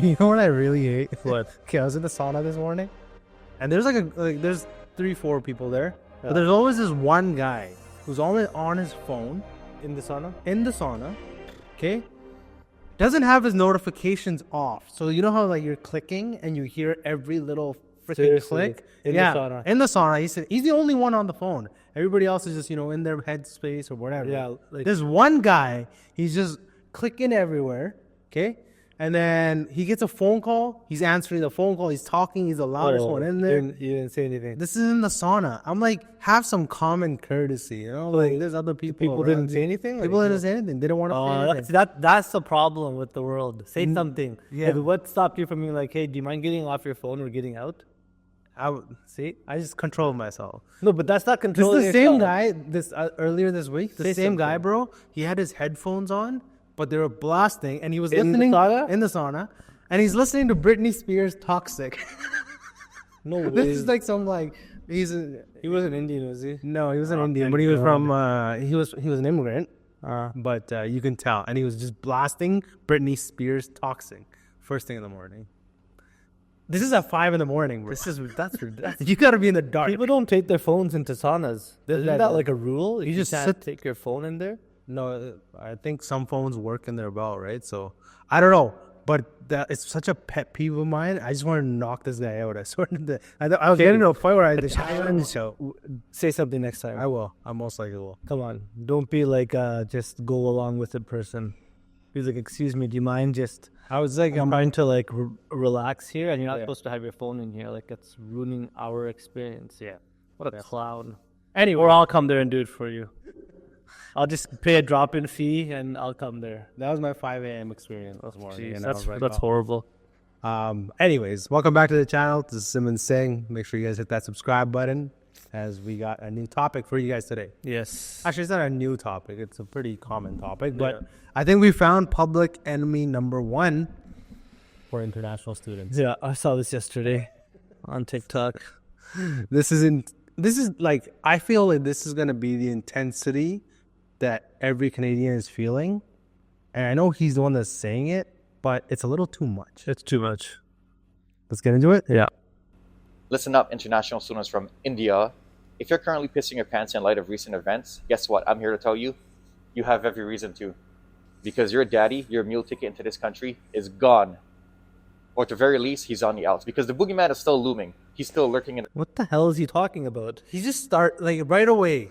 You know what I really hate? What? Okay, I was in the sauna this morning, and there's there's 3-4 people there, but there's always this one guy who's always on his phone In the sauna? in the sauna. Okay, doesn't have his notifications off, so you know how like you're clicking and you hear every little freaking Seriously? click. In the sauna? In the sauna. He's the only one on the phone. Everybody else is just in their headspace or whatever. Yeah, like- There's one guy. He's just clicking everywhere. Okay. And then he gets a phone call. He's answering the phone call. He's talking. He's the loudest one in there. You didn't say anything. This is in the sauna. I'm like, have some common courtesy, Like, there's other people. People around didn't you. say anything? People didn't say anything. They don't want to say anything. That's the problem with the world. Say something. yeah. Like, what stopped you from being like, hey, do you mind getting off your phone or getting out? I just control myself. No, but that's not This is controlling the same yourself. guy. Earlier this week, the Say same guy, something. bro. He had his headphones on, but they were blasting, and he was In the listening sauna? in the sauna, and he's listening to Britney Spears' "Toxic." No way. This is like some He wasn't Indian, was he? no, he was an Indian, but he was from he was an immigrant, but you can tell, and he was just blasting Britney Spears' "Toxic" first thing in the morning. This is at 5 in the morning, bro. That's You gotta be in the dark. People don't take their phones into saunas. Isn't guy that does. like a rule? You just can't sit- take your phone in there. No, I think some phones work in their belt, right? So I don't know, but it's such a pet peeve of mine. I just want to knock this guy out. I was getting to a point where I the show. Say something next time. I will. I most likely will. Come on. Don't be like just go along with the person. Be like, excuse me, do you mind just... I was like, I'm trying to like relax here, and you're not supposed to have your phone in here. Like, it's ruining our experience. Yeah. What a clown. anyway, Or I'll come there and do it for you. I'll just pay a drop-in fee, and I'll come there. that was my 5 a.m. experience this morning. Jeez, and I was like, that's oh. horrible. Anyways, welcome back to the channel. This is Sim Singh. Make sure you guys hit that subscribe button, as we got a new topic for you guys today. Yes. Actually, it's not a new topic. It's a pretty common topic, but I think we found public enemy number 1 for international students. Yeah, I saw this yesterday on TikTok. This is like, I feel like this is going to be the intensity that every Canadian is feeling. And I know he's the one that's saying it, but it's a little too much. It's too much. Let's get into it. Yeah. Listen up, international students from India. If you're currently pissing your pants in light of recent events, guess what? I'm here to tell you, you have every reason to. Because your daddy, your meal ticket into this country, is gone. Or at the very least, he's on the outs. Because the boogeyman is still looming. He's still lurking in. What the hell is he talking about? He just start like right away.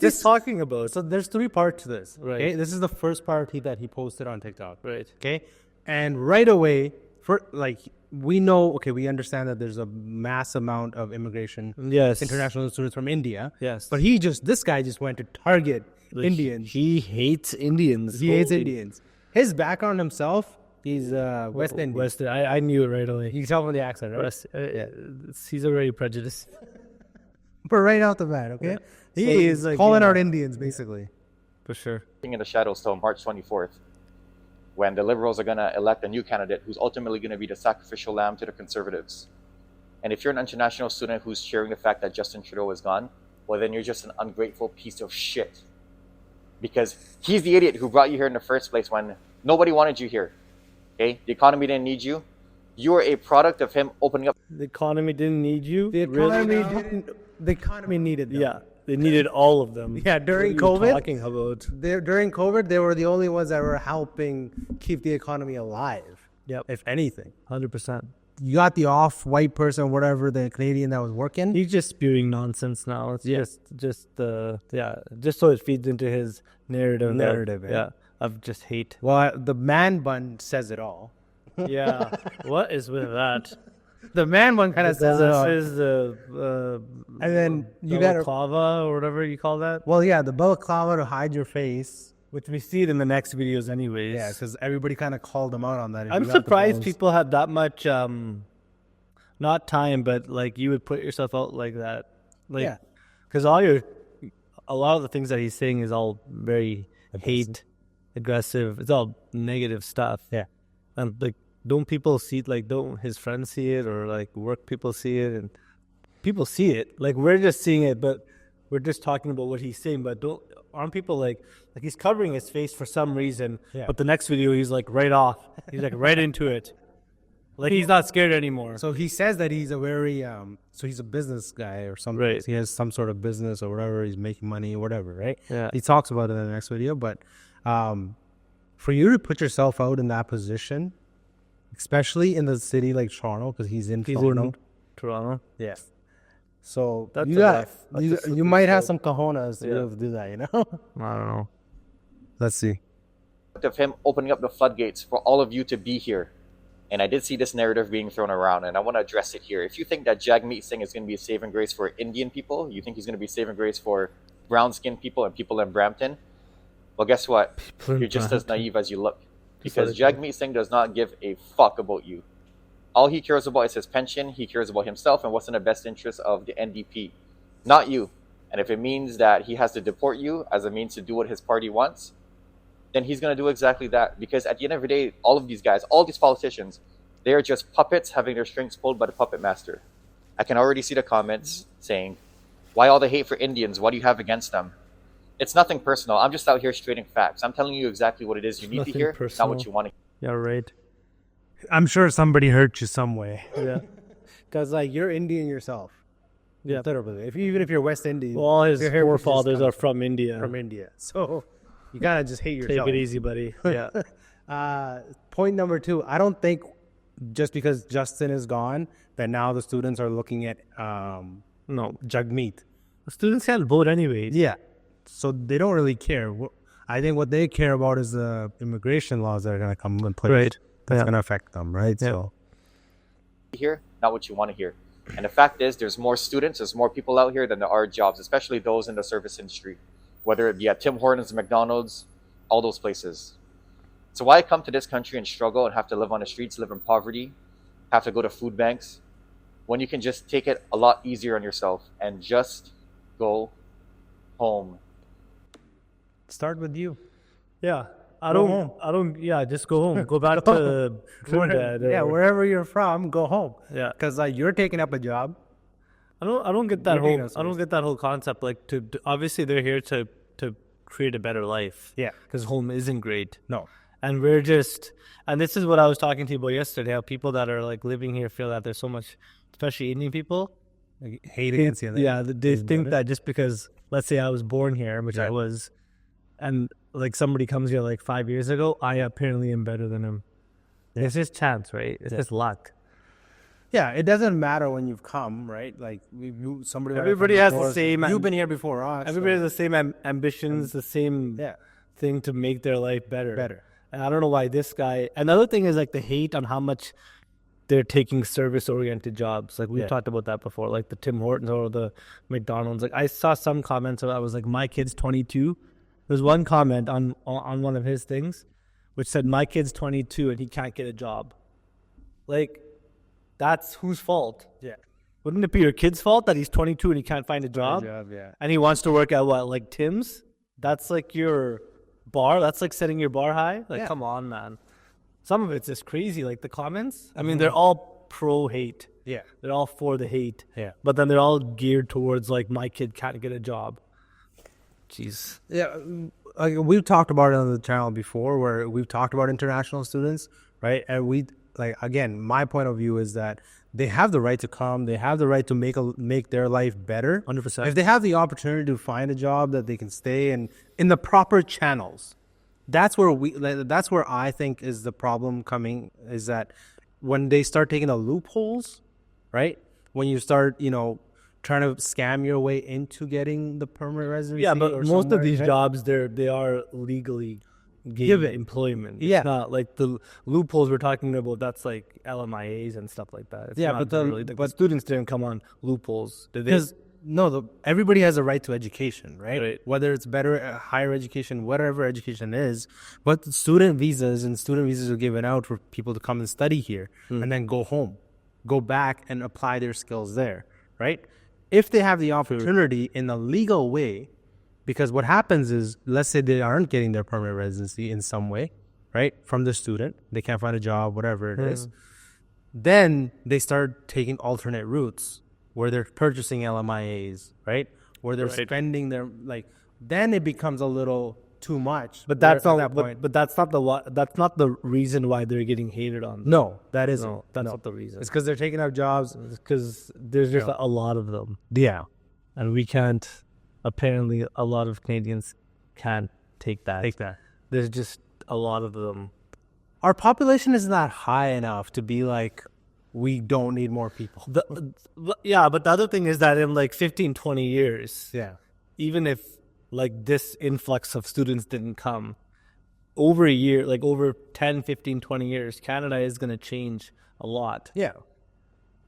Just talking about. So there's 3 parts to this. Right. Okay, this is the first part that he posted on TikTok. Right. Okay, and right away, we understand that there's a mass amount of immigration. Yes. International students from India. Yes. But this guy just went to target Indians. He hates Indians. He hates Indians. His background himself, he's West Indian. Western. I knew it right away. You can tell from the accent, right? He's already prejudiced. But right out the bat, okay? He is like, calling out Indians, basically. For sure. In the shadows till March 24th, when the Liberals are going to elect a new candidate who's ultimately going to be the sacrificial lamb to the Conservatives. And if you're an international student who's cheering the fact that Justin Trudeau is gone, well, then you're just an ungrateful piece of shit. Because he's the idiot who brought you here in the first place when nobody wanted you here. Okay? The economy didn't need you. You are a product of him opening up. The economy didn't need you. The economy needed them. Yeah. They needed all of them. Yeah, during What are you COVID. talking about? During COVID, they were the only ones that were helping keep the economy alive. Yep. If anything. 100%. You got the off-white person, whatever, the Canadian that was working. He's just spewing nonsense now. It's just so it feeds into his narrative. Yeah. Of just hate. Well, the man bun says it all. Yeah. What is with that? The man one kind of says it all. This is And then you got balaclava or whatever you call that. Well, yeah, the balaclava to hide your face. Which we see it in the next videos anyways. Yeah, because everybody kind of called them out on that. I'm surprised people had that much, not time, but like you would put yourself out like that. Like, Yeah. Because a lot of the things that he's saying is all very aggressive. It's all negative stuff. Yeah. And like, don't people see it? Like, don't his friends see it, or like work people see it? And people see it. Like, we're just seeing it, but we're just talking about what he's saying. But aren't people like he's covering his face for some reason, Yeah. but the next video he's like right off. He's like right into it. Like he's not scared anymore. So he says that he's a very so he's a business guy or something. Right. He has some sort of business or whatever. He's making money or whatever, right? Yeah. He talks about it in the next video. But for you to put yourself out in that position, especially in the city like Toronto, because he's in Toronto. Yeah. So That's you got enough. That's a you slippery might have slope. some cojones to be Yeah. able to do that, you know? I don't know. Let's see. Of him opening up the floodgates for all of you to be here. And I did see this narrative being thrown around, and I want to address it here. If you think that Jagmeet Singh is going to be a saving grace for Indian people, you think he's going to be saving grace for brown-skinned people and people in Brampton, well, guess what? You're just as naive as you look. Because Jagmeet Singh does not give a fuck about you. All he cares about is his pension, he cares about himself, and what's in the best interest of the NDP, not you. And if it means that he has to deport you as a means to do what his party wants, then he's going to do exactly that. Because at the end of the day, all of these guys, all these politicians, they are just puppets having their strings pulled by the puppet master. I can already see the comments saying, why all the hate for Indians? What do you have against them? It's nothing personal. I'm just out here stating facts. I'm telling you exactly what it is you need to hear, not what you want to hear. Yeah, right. I'm sure somebody hurt you some way. Yeah. Because like you're Indian yourself. Yeah. Literally. Even if you're West Indian. Well, all his your heritage forefathers comes are from India. from India. So you gotta just hate Take yourself. it easy, buddy. Yeah. Point number 2. I don't think just because Justin is gone that now the students are looking at No. Jagmeet. The students can't vote anyway. Yeah. So they don't really care. I think what they care about is the immigration laws that are going to come in place. Right. That's Yeah. going to affect them, right? Yeah. So Hear, not what you want to hear. And the fact is, there's more students, there's more people out here than there are jobs, especially those in the service industry, whether it be at Tim Hortons, McDonald's, all those places. So why come to this country and struggle and have to live on the streets, live in poverty, have to go to food banks, when you can just take it a lot easier on yourself and just go home? start with you. Yeah. home. Just go home. Go back to Trinidad. Yeah, or- wherever you're from, go home. Yeah. Because like you're taking up a job. I don't get that You're taking whole us I don't get that whole concept. Like to obviously they're here to create a better life. Yeah. Because home isn't great. No. And we're just, and this is what I was talking to you about yesterday, how people that are like living here feel that there's so much, especially Indian people. Like, hate against you. Yeah, they Isn't think it? that just because, let's say I was born here, which I Right. was, and like somebody comes here like 5 years ago, I apparently am better than him. It's just chance, right? It's just luck. Yeah, it doesn't matter when you've come, right? Like somebody. Everybody has the before us. same- You've been here before us. Everybody has so- the same ambitions, the same Yeah. thing to make their life better. Better. And I don't know why this guy. Another thing is like the hate on how much they're taking service-oriented jobs. Like we've Yeah. talked about that before, like the Tim Hortons or the McDonald's. Like I saw some comments about, I was like, my kid's 22. There's one comment on one of his things, which said, my kid's 22 and he can't get a job. Like, that's whose fault? Yeah. Wouldn't it be your kid's fault that he's 22 and he can't find a job? Yeah. And he wants to work at what, like Tim's? That's like your bar? That's like setting your bar high? Like, Yeah. come on, man. Some of it's just crazy, like the comments. I mean, they're all pro-hate. Yeah. They're all for the hate. Yeah. But then they're all geared towards, like, my kid can't get a job. Jeez. Yeah, like we've talked about it on the channel before, where we've talked about international students, right? And we like again, my point of view is that they have the right to come, they have the right to make their life better. 100%. If they have the opportunity to find a job that they can stay in the proper channels, that's where I think is the problem coming, is that when they start taking the loopholes, right? When you start, trying to scam your way into getting the permanent residency. Yeah, but or most of somewhere, these right? jobs, they are legally given Given. employment. Yeah. It's not like the loopholes we're talking about, that's like LMIAs and stuff like that. It's Yeah, not but really, the students didn't come on loopholes. Did they? Because everybody has a right to education, right? Right. Whether it's better, higher education, whatever education is, but the student visas are given out for people to come and study here and then go home, go back and apply their skills there, right? If they have the opportunity in a legal way, because what happens is, let's say they aren't getting their permanent residency in some way, right? From the student, they can't find a job, whatever it is. Then they start taking alternate routes where they're purchasing LMIAs, right? Where they're Right. spending their, then it becomes a little too much. But that's Where not. at that point. But that's not that's not the reason why they're getting hated on. No, that isn't. No, that's not the reason. It's because they're taking up jobs. Because there's just a lot of them, Yeah. and we can't. Apparently, a lot of Canadians can't take that. There's just a lot of them. Our population isn't that high enough to be like, we don't need more people. Yeah, but the other thing is that in like 15, 20 years, Yeah. even if like this influx of students didn't come, over a year, like over 10, 15, 20 years, Canada is going to change a lot. Yeah.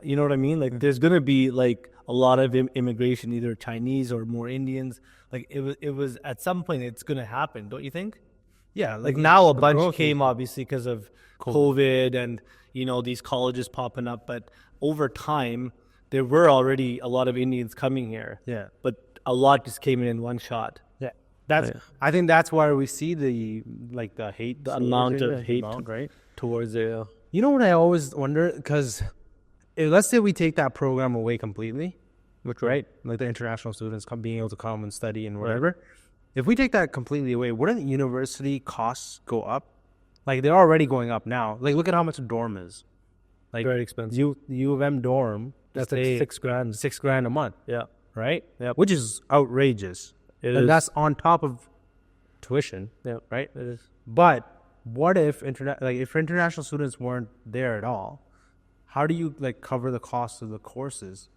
You know what I mean? Like there's going to be like a lot of immigration, either Chinese or more Indians. Like it was at some point it's going to happen, don't you think? Yeah. Like now a bunch came obviously because of COVID and, you know, these colleges popping up. But over time, there were already a lot of Indians coming here. Yeah. But a lot just came in one shot. Yeah. I think that's why we see the hate. The amount of hate right? towards it. You know what I always wonder? Because let's say we take that program away completely, right? Like the international students being able to come and study and whatever. Right. If we take that completely away, wouldn't university costs go up? Like they're already going up now. Like look at how much a dorm is. Like very expensive. U of M dorm. That's like $6,000. $6,000 a month. Yeah. Right? Yeah. Which is outrageous. And that's on top of tuition. Yeah. Right? It is. But what if if international students weren't there at all? How do you like cover the cost of the courses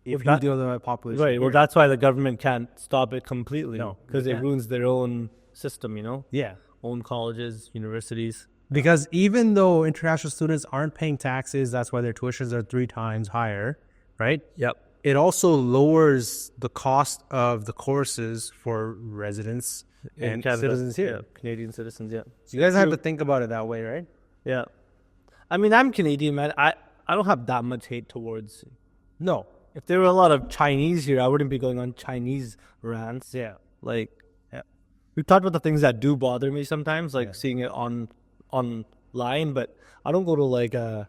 if you deal with the population? Right. Well, that's why the government can't stop it completely. No, because it ruins their own system. You know. Yeah. Own colleges, universities. Because even though international students aren't paying taxes, that's why their tuitions are 3 times higher, right? Yep. It also lowers the cost of the courses for residents and citizens here. Yeah, Canadian citizens, yeah. So you guys have to think about it that way, right? Yeah. I mean, I'm Canadian, man. I don't have that much hate towards... No. If there were a lot of Chinese here, I wouldn't be going on Chinese rants. Yeah. Like, we've talked about the things that do bother me sometimes, like seeing it online, but I don't go to like a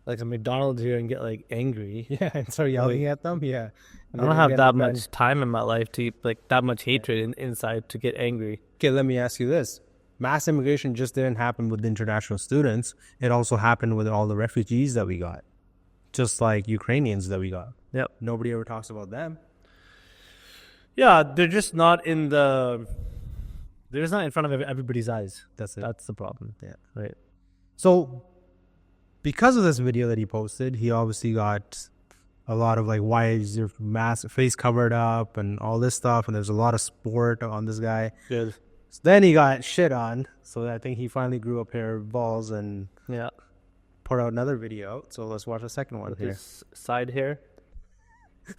McDonald's here and get like angry. Yeah, and start yelling at them. Yeah. I don't have that much time in my life to like that much hatred inside to get angry. Okay, let me ask you this. Mass immigration just didn't happen with international students. It also happened with all the refugees that we got. Just like Ukrainians that we got. Yep. Nobody ever talks about them. Yeah, they're just not in the... They're just not in front of everybody's eyes. That's it. That's the problem. Yeah. Right. So, because of this video that he posted, he obviously got a lot of like, why is your face covered up and all this stuff. And there's a lot of sport on this guy. Good. So then he got shit on. So I think he finally grew a pair of balls and put out another video. So let's watch the second one here. His side hair.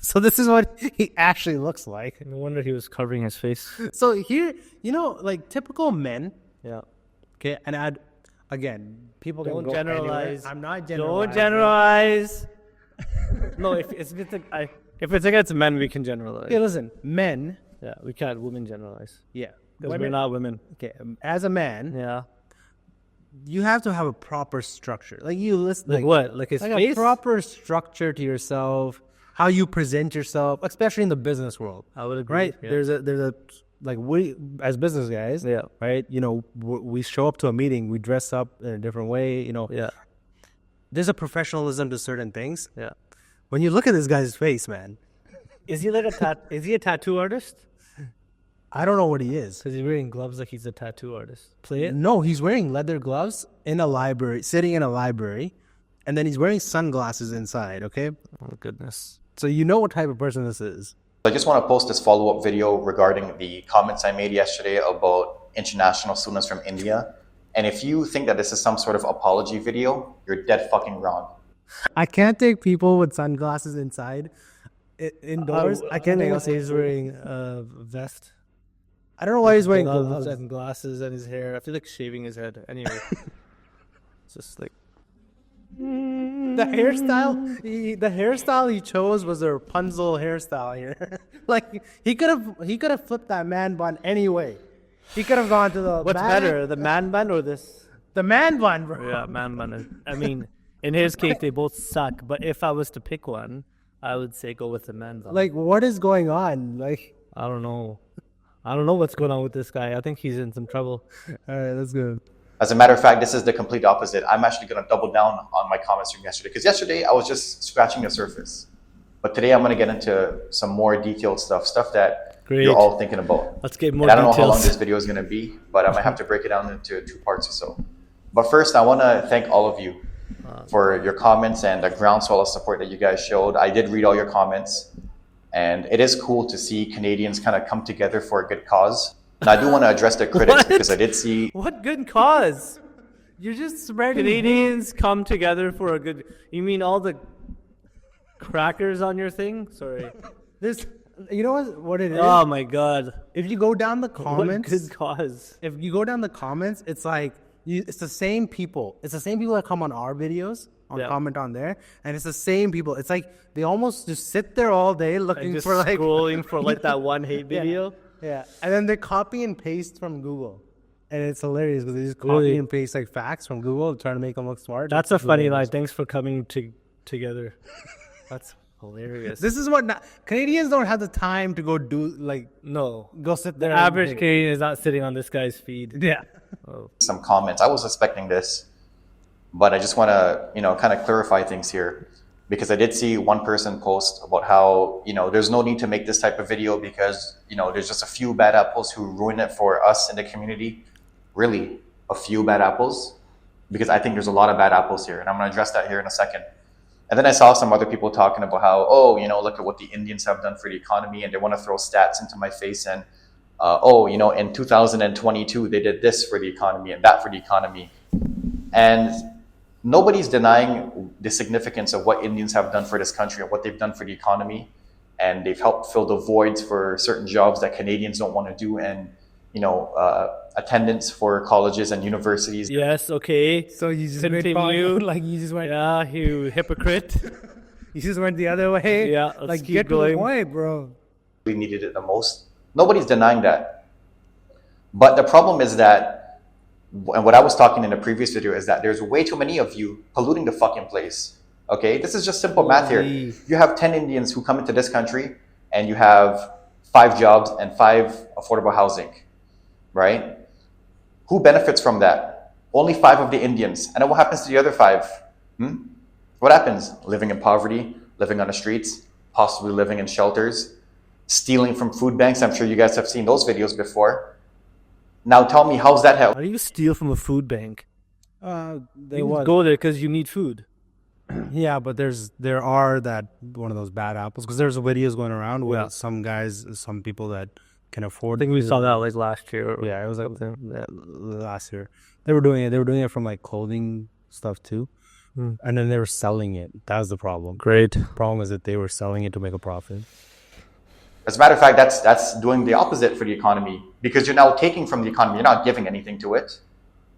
So this is what he actually looks like. No wonder he was covering his face. So here, you know, like typical men. Yeah. Okay, and again, people don't can go generalize. Anywhere. I'm not generalizing. Don't generalize. No, if it's against men, we can generalize. Okay, listen, men. Yeah, we can't. Women generalize. Yeah, because we're not women. Okay, as a man. Yeah. You have to have a proper structure. Like you listen. Like what? Like his face? A proper structure to yourself. How you present yourself, especially in the business world. I would agree. Right? Yeah. There's a like we as business guys. Yeah. Right. You know, we show up to a meeting. We dress up in a different way. You know. Yeah. There's a professionalism to certain things. Yeah. When you look at this guy's face, man. Is he like is he a tattoo artist? I don't know what he is. Because he's wearing gloves like he's a tattoo artist. Play it? No, he's wearing leather gloves in a library, sitting in a library, and then he's wearing sunglasses inside, okay? Oh, goodness. So you know what type of person this is. I just want to post this follow-up video regarding the comments I made yesterday about international students from India. And if you think that this is some sort of apology video, you're dead fucking wrong. I can't take people with sunglasses inside. Indoors, I can't take say he's wearing a vest. I don't know why he's wearing gloves and glasses and his hair. I feel like shaving his head. Anyway, it's just like the hairstyle he chose was a Rapunzel hairstyle here. Like he could have flipped that man bun anyway. He could have gone to the what's better, the man bun or this? The man bun, bro. Yeah, man bun. I mean, in his case, they both suck. But if I was to pick one, I would say go with the man bun. Like, what is going on? Like, I don't know. I don't know what's going on with this guy. I think he's in some trouble. All right, that's good. As a matter of fact, this is the complete opposite. I'm actually going to double down on my comments from yesterday, because yesterday I was just scratching the surface. But today I'm going to get into some more detailed stuff that you're all thinking about. Let's get more and I don't details. know how long this video is going to be, but I might have to break it down into 2 parts or so. But first, I want to thank all of you for your comments and the groundswell of support that you guys showed. I did read all your comments, and it is cool to see Canadians kind of come together for a good cause. And I do want to address the critics because I did see... What good cause? You're just spreading Canadians come together for a good... You mean all the crackers on your thing? Sorry. This, you know what it is? Oh my God. If you go down the comments... What good cause? If you go down the comments, it's like... it's the same people. It's the same people that come on our videos, comment on there, and it's the same people. It's like they almost just sit there all day looking for like scrolling for like that one hate video. Yeah, and then they copy and paste from Google, and it's hilarious because they just copy and paste like facts from Google, trying to make them look smart. That's a funny line. Thanks for coming together. That's hilarious. This is what Canadians don't have the time to go do. Like, no, go sit there. The average Canadian is not sitting on this guy's feed. Yeah. Some comments. I was expecting this, but I just want to, kind of clarify things here, because I did see one person post about how, there's no need to make this type of video because, there's just a few bad apples who ruin it for us in the community. Really, a few bad apples? Because I think there's a lot of bad apples here, and I'm going to address that here in a second. And then I saw some other people talking about how, look at what the Indians have done for the economy, and they want to throw stats into my face and, in 2022, they did this for the economy and that for the economy. And nobody's denying the significance of what Indians have done for this country and what they've done for the economy. And they've helped fill the voids for certain jobs that Canadians don't want to do, and, attendance for colleges and universities. Yes, okay. So you just continue. Like you just went, you hypocrite. You just went the other way. Yeah, let's get going. To the point, bro. We needed it the most. Nobody's denying that. But the problem is that, and what I was talking in the previous video, is that there's way too many of you polluting the fucking place. Okay? This is just simple math here. You have 10 Indians who come into this country, and you have 5 jobs and 5 affordable housing. Right? Who benefits from that? Only 5 of the Indians. And then what happens to the other 5? What happens? Living in poverty, living on the streets, possibly living in shelters, stealing from food banks. I'm sure you guys have seen those videos before. Now tell me, how's that help? How do you steal from a food bank? You go there because you need food. Yeah, but there are that one of those bad apples, because there's videos going around with some people that can afford. I think we saw that like last year. Yeah, it was like last year. They were doing it from like clothing stuff too. And then they were selling it. That was the problem. Great. The problem is that they were selling it to make a profit. As a matter of fact, that's doing the opposite for the economy, because you're now taking from the economy. You're not giving anything to it.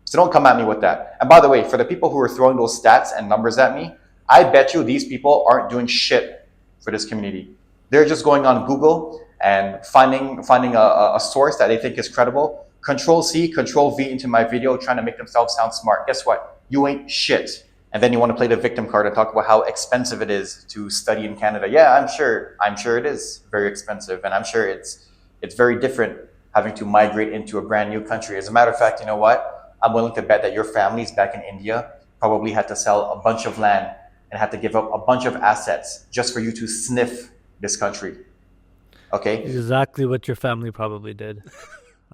So don't come at me with that. And by the way, for the people who are throwing those stats and numbers at me, I bet you these people aren't doing shit for this community. They're just going on Google and finding a source that they think is credible. Control-C, Control-V into my video, trying to make themselves sound smart. Guess what? You ain't shit. And then you want to play the victim card and talk about how expensive it is to study in Canada. Yeah, I'm sure it is very expensive, and I'm sure it's very different having to migrate into a brand new country. As a matter of fact, you know what? I'm willing to bet that your families back in India probably had to sell a bunch of land and had to give up a bunch of assets just for you to sniff this country. Okay? Exactly what your family probably did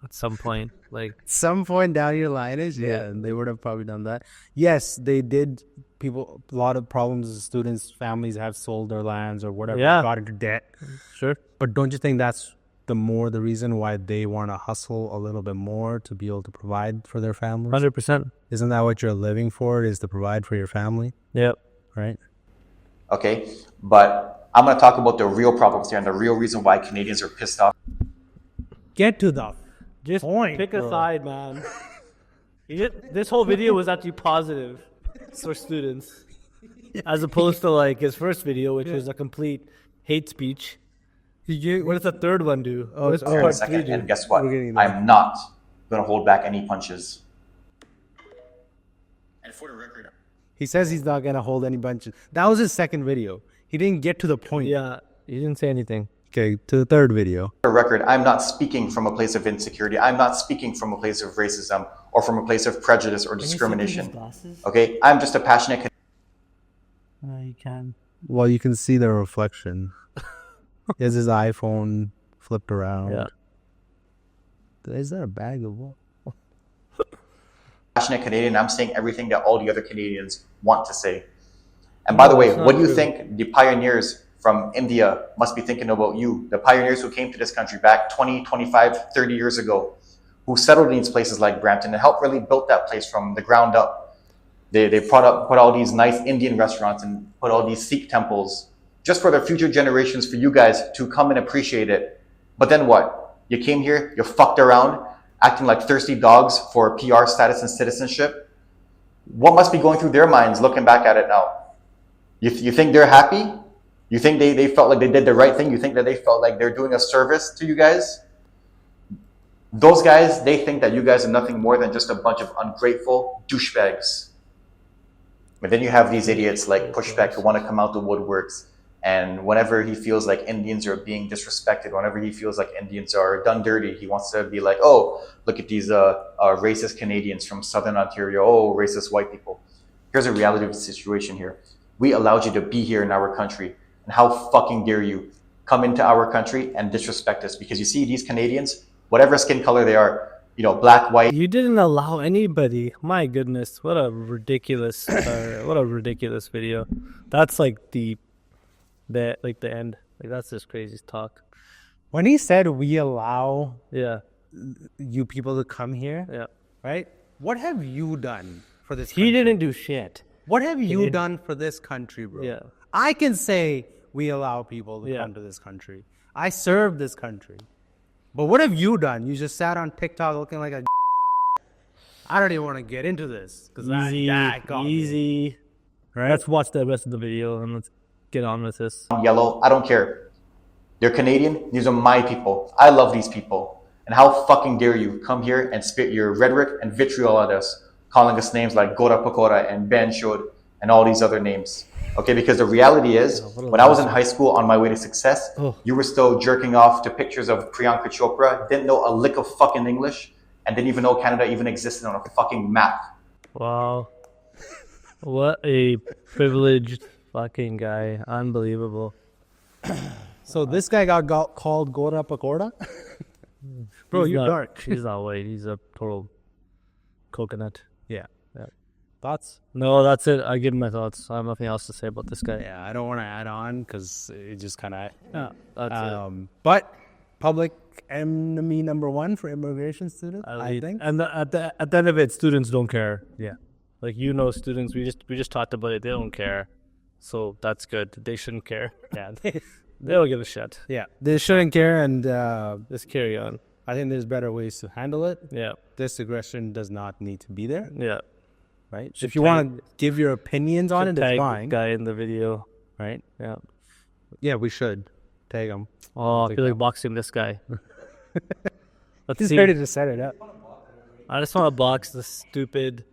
at some point. Like some point down your lineage, they would have probably done that. Yes, they did. People, a lot of problems. Students, families have sold their lands or whatever, got into debt. Sure, but don't you think that's the reason why they want to hustle a little bit more to be able to provide for their families? 100%. Isn't that what you're living for? Is to provide for your family? Yep. Right. Okay, but I'm going to talk about the real problems here and the real reason why Canadians are pissed off. Get to the just point, pick a side, man. This whole video was actually positive for students, as opposed to like his first video, which was a complete hate speech. What does the third one do? It's part 3 do? And guess what? I'm not going to hold back any punches. And for the record, he says he's not going to hold any punches. That was his second video. He didn't get to the point. Yeah, he didn't say anything. Okay, to the third video. For the record, I'm not speaking from a place of insecurity. I'm not speaking from a place of racism or from a place of prejudice or discrimination. Okay, I'm just a passionate. You can. Well, you can see the reflection. He has his iPhone flipped around. Yeah. Is that a bag of what? Passionate Canadian. I'm saying everything that all the other Canadians want to say. And by the way, what do you think the pioneers from India must be thinking about you? The pioneers who came to this country back 20, 25, 30 years ago, who settled in these places like Brampton and helped really build that place from the ground up. They put all these nice Indian restaurants and put all these Sikh temples just for the future generations, for you guys to come and appreciate it. But then what? You came here, you fucked around, acting like thirsty dogs for PR status and citizenship. What must be going through their minds looking back at it now? You think they're happy? You think they felt like they did the right thing? You think that they felt like they're doing a service to you guys? Those guys, they think that you guys are nothing more than just a bunch of ungrateful douchebags. But then you have these idiots like Pushback who want to come out the woodworks, and whenever he feels like Indians are being disrespected, whenever he feels like Indians are done dirty, he wants to be like, oh, look at these racist Canadians from Southern Ontario, oh, racist white people. Here's a reality of the situation here. We allowed you to be here in our country, and how fucking dare you come into our country and disrespect us? Because you see these Canadians, whatever skin color they are, you know, black, white. You didn't allow anybody. My goodness, what a ridiculous, video. That's like the end. Like that's just crazy talk. When he said we allow Yeah, you people to come here, yeah. right? What have you done for this He country? didn't do shit. What have you done for this country, bro? Yeah. I can say we allow people to come to this country. I serve this country. But what have you done? You just sat on TikTok looking like a I don't even want to get into this. Easy. Right? Let's watch the rest of the video and let's get on with this. Yellow, I don't care. They're Canadian. These are my people. I love these people. And how fucking dare you come here and spit your rhetoric and vitriol at us, calling us names like Gora Pakora and Ben Shod and all these other names. Okay, because the reality is, when I was in high school on my way to success, you were still jerking off to pictures of Priyanka Chopra, didn't know a lick of fucking English, and didn't even know Canada even existed on a fucking map. Wow. What a privileged fucking guy. Unbelievable. So this guy got called Gora Pakora? Bro, you're dark. He's not white. He's a total coconut. Yeah. Thoughts? No, that's it. I give my thoughts. I have nothing else to say about this guy. Yeah, I don't want to add on because it just kind of... That's it. But public enemy number one for immigration students, I think. And at the end of it, students don't care. Yeah. Like, students, we just talked about it. They don't care. So that's good. They shouldn't care. Yeah. They don't give a shit. Yeah. They shouldn't care, and just carry on. I think there's better ways to handle it. Yeah. This aggression does not need to be there. Yeah. Right? If you want to give your opinions on it, it's fine. Guy in the video. Right? Yeah. Yeah, we should tag him. Oh, I feel like boxing this guy. He's ready to set it up. I just want to box the stupid,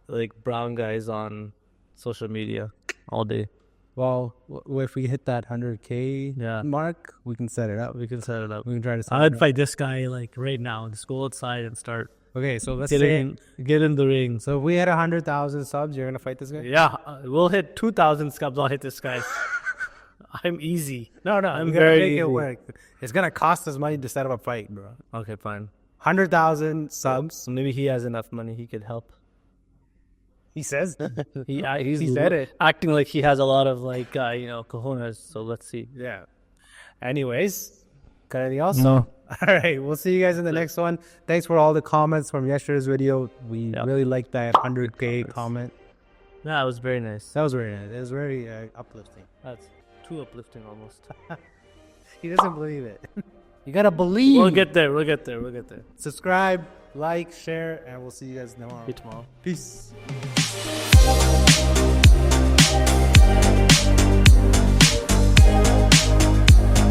like, brown guys on social media all day. Well, if we hit that 100K mark, we can set it up. We can set it up. We can try to set I'd fight this guy, like, right now. Just go outside and start. Okay, so let's get in the ring. So if we had 100,000 subs, you're going to fight this guy? Yeah, we'll hit 2,000 subs. I'll hit this guy. I'm easy. No, I'm very make easy. it work. It's going to cost us money to set up a fight, bro. Okay, fine. 100,000 subs. So maybe he has enough money. He could help. He says. He said it. Acting like he has a lot of, like, cojones. So let's see. Yeah. Anyways, got anything else? No. All right, we'll see you guys in the next one. Thanks for all the comments from yesterday's video. We really liked that 100K comment. Yeah, it was very nice. That was very nice. It was very uplifting. That's too uplifting almost. He doesn't believe it. You gotta believe. We'll get there. Subscribe, like, share, and we'll see you guys tomorrow. See you tomorrow. Peace.